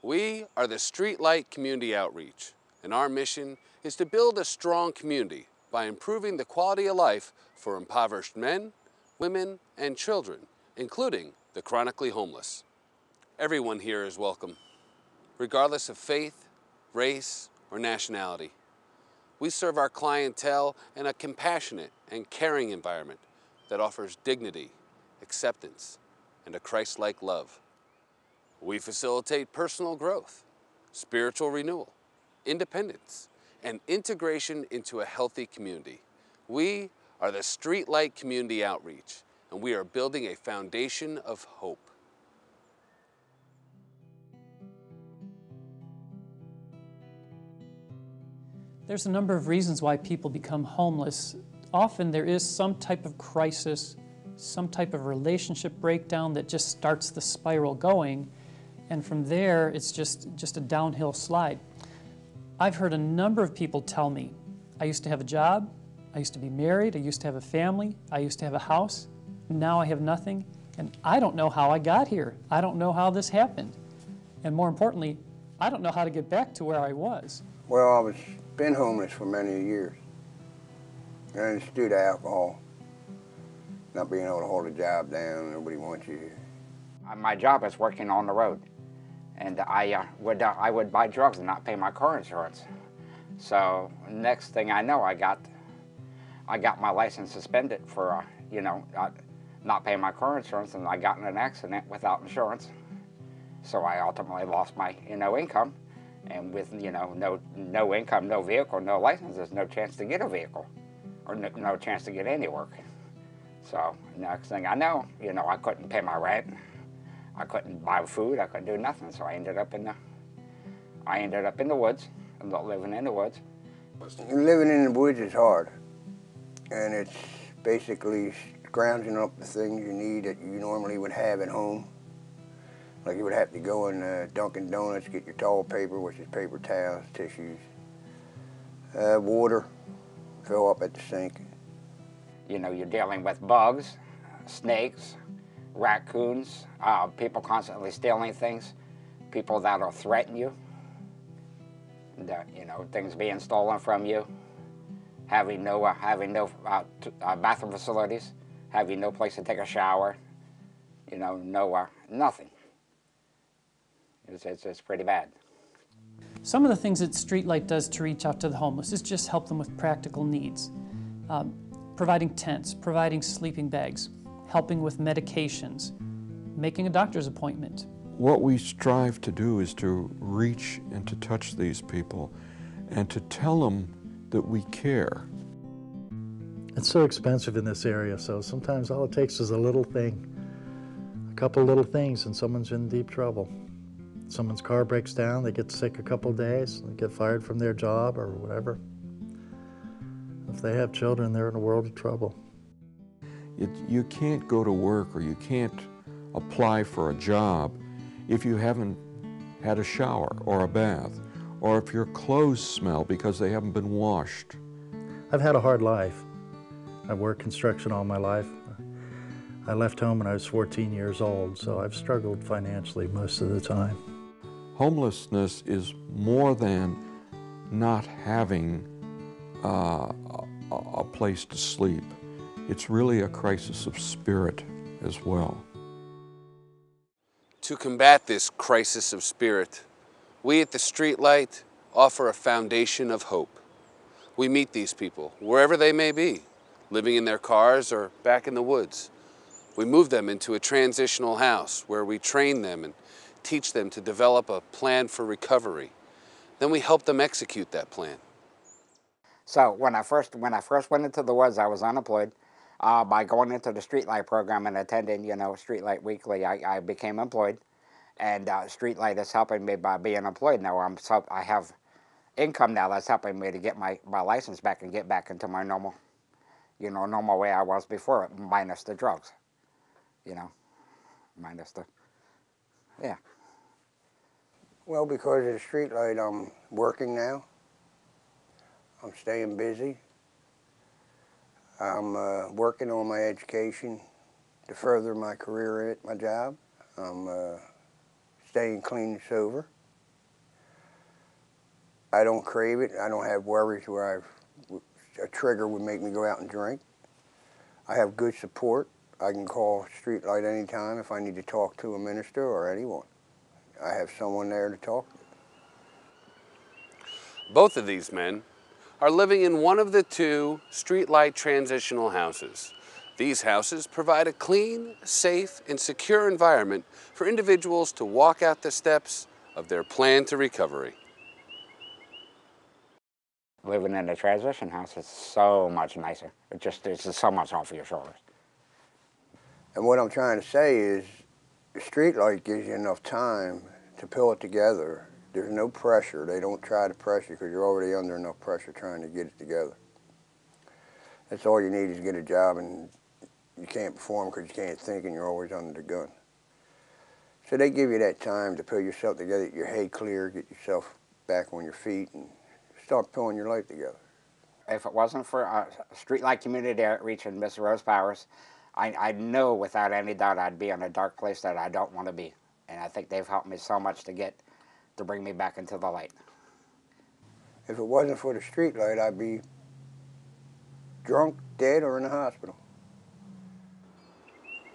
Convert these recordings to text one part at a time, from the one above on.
We are the StreetLight Community Outreach, and our mission is to build a strong community by improving the quality of life for impoverished men, women, and children, including the chronically homeless. Everyone here is welcome, regardless of faith, race, or nationality. We serve our clientele in a compassionate and caring environment that offers dignity, acceptance, and a Christ-like love. We facilitate personal growth, spiritual renewal, independence, and integration into a healthy community. We are the StreetLight Community Outreach, and we are building a foundation of hope. There's a number of reasons why people become homeless. Often there is some type of crisis, some type of relationship breakdown that just starts the spiral going, and from there it's just a downhill slide. I've heard a number of people tell me, I used to have a job, I used to be married, I used to have a family, I used to have a house, now I have nothing, and I don't know how I got here. I don't know how this happened. And more importantly, I don't know how to get back to where I was. Well, I've been homeless for many years, and it's due to alcohol. Not being able to hold a job down, nobody wants you here. My job is working on the road, and I would buy drugs and not pay my car insurance. So next thing I know, I got my license suspended for not paying my car insurance, and I got in an accident without insurance. So I ultimately lost my income. And with no income, no vehicle, no license, there's no chance to get a vehicle, or no chance to get any work. So next thing I know, I couldn't pay my rent, I couldn't buy food, I couldn't do nothing. So I ended up in the woods, living in the woods. Living in the woods is hard, and it's basically scrounging up the things you need that you normally would have at home. Like you would have to go in Dunkin' Donuts, get your toilet paper, which is paper towels, tissues, water, fill up at the sink. You're dealing with bugs, snakes, raccoons, people constantly stealing things, people that'll threaten you, things being stolen from you, having no bathroom facilities, having no place to take a shower, nothing. It's pretty bad. Some of the things that StreetLight does to reach out to the homeless is just help them with practical needs. Providing tents, providing sleeping bags, helping with medications, making a doctor's appointment. What we strive to do is to reach and to touch these people and to tell them that we care. It's so expensive in this area, so sometimes all it takes is a little thing, a couple little things, and someone's in deep trouble. Someone's car breaks down, they get sick a couple days, they get fired from their job or whatever. If they have children, they're in a world of trouble. You can't go to work or you can't apply for a job if you haven't had a shower or a bath, or if your clothes smell because they haven't been washed. I've had a hard life. I've worked construction all my life. I left home when I was 14 years old, so I've struggled financially most of the time. Homelessness is more than not having a place to sleep. It's really a crisis of spirit as well. To combat this crisis of spirit, we at the StreetLight offer a foundation of hope. We meet these people wherever they may be, living in their cars or back in the woods. We move them into a transitional house where we train them and teach them to develop a plan for recovery. Then we help them execute that plan. So when I first went into the woods, I was unemployed. By going into the StreetLight program and attending, StreetLight Weekly, I became employed. And StreetLight is helping me by being employed now. I have income now that's helping me to get my license back and get back into my normal way I was before, minus the drugs. Minus the, yeah. Well, because of the StreetLight, I'm working now. I'm staying busy. I'm working on my education to further my career at my job. I'm staying clean and sober. I don't crave it. I don't have worries where a trigger would make me go out and drink. I have good support. I can call StreetLight anytime if I need to talk to a minister or anyone. I have someone there to talk to. Both of these men are living in one of the two StreetLight transitional houses. These houses provide a clean, safe, and secure environment for individuals to walk out the steps of their plan to recovery. Living in a transition house is it's much nicer. It's just so much off of your shoulders. And what I'm trying to say is, the StreetLight gives you enough time to pull it together. There's no pressure. They don't try to pressure you because you're already under enough pressure trying to get it together. That's all you need is get a job, and you can't perform because you can't think and you're always under the gun. So they give you that time to pull yourself together, get your head clear, get yourself back on your feet, and start pulling your life together. If it wasn't for StreetLight Community Outreach and Miss Rose Powers, I know without any doubt I'd be in a dark place that I don't want to be. And I think they've helped me so much to bring me back into the light. If it wasn't for the StreetLight, I'd be drunk, dead, or in the hospital.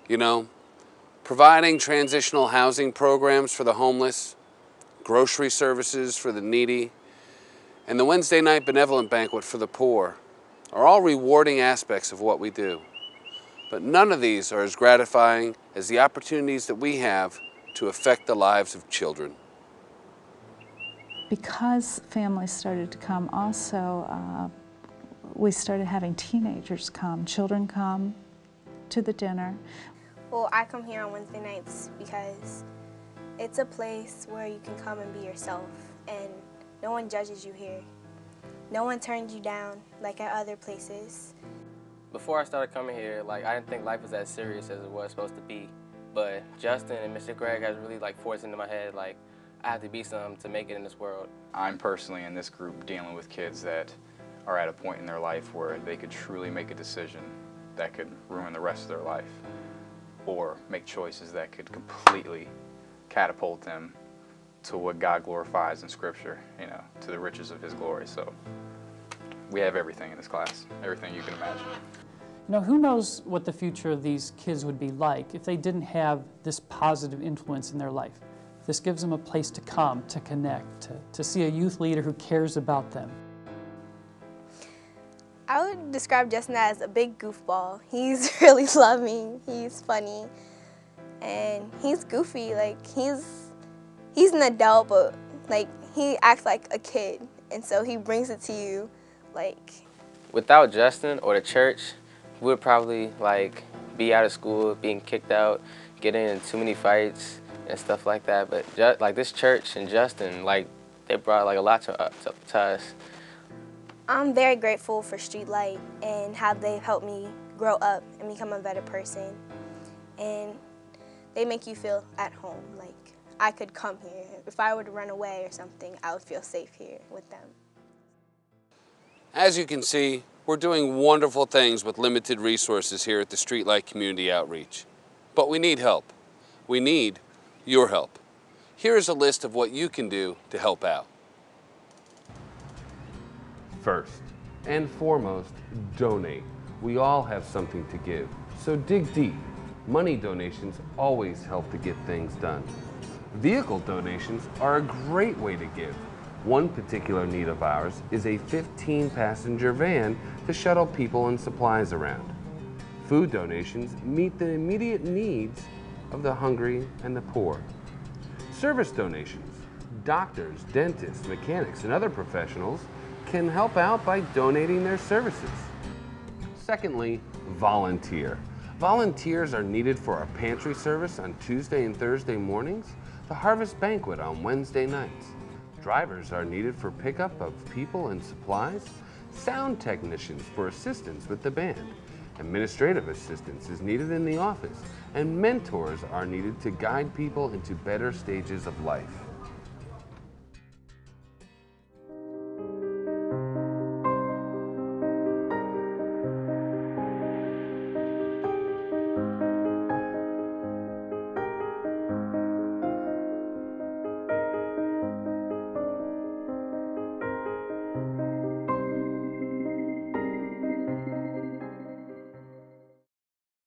You know, providing transitional housing programs for the homeless, grocery services for the needy, and the Wednesday night benevolent banquet for the poor are all rewarding aspects of what we do. But none of these are as gratifying as the opportunities that we have to affect the lives of children. Because families started to come also, we started having teenagers come, children come to the dinner. Well, I come here on Wednesday nights because it's a place where you can come and be yourself, and no one judges you here. No one turns you down like at other places. Before I started coming here, I didn't think life was as serious as it was supposed to be. But Justin and Mr. Greg has really forced into my head, I have to be something to make it in this world. I'm personally in this group dealing with kids that are at a point in their life where they could truly make a decision that could ruin the rest of their life, or make choices that could completely catapult them to what God glorifies in Scripture, to the riches of His glory. So we have everything in this class, everything you can imagine. Who knows what the future of these kids would be like if they didn't have this positive influence in their life. This gives them a place to come, to connect, to see a youth leader who cares about them. I would describe Justin as a big goofball. He's really loving, he's funny, and he's goofy. He's an adult, but he acts like a kid, and so he brings it to you Without Justin or the church, we would probably be out of school, being kicked out, getting in too many fights and stuff like that. But this church and Justin, they brought a lot to us. I'm very grateful for StreetLight and how they've helped me grow up and become a better person. And they make you feel at home, I could come here. If I were to run away or something, I would feel safe here with them. As you can see, we're doing wonderful things with limited resources here at the StreetLight Community Outreach. But we need help. We need your help. Here is a list of what you can do to help out. First and foremost, donate. We all have something to give, so dig deep. Money donations always help to get things done. Vehicle donations are a great way to give. One particular need of ours is a 15-passenger van to shuttle people and supplies around. Food donations meet the immediate needs of the hungry and the poor. Service donations, doctors, dentists, mechanics, and other professionals can help out by donating their services. Secondly, volunteer. Volunteers are needed for our pantry service on Tuesday and Thursday mornings, the harvest banquet on Wednesday nights. Drivers are needed for pickup of people and supplies, sound technicians for assistance with the band. Administrative assistance is needed in the office, and mentors are needed to guide people into better stages of life.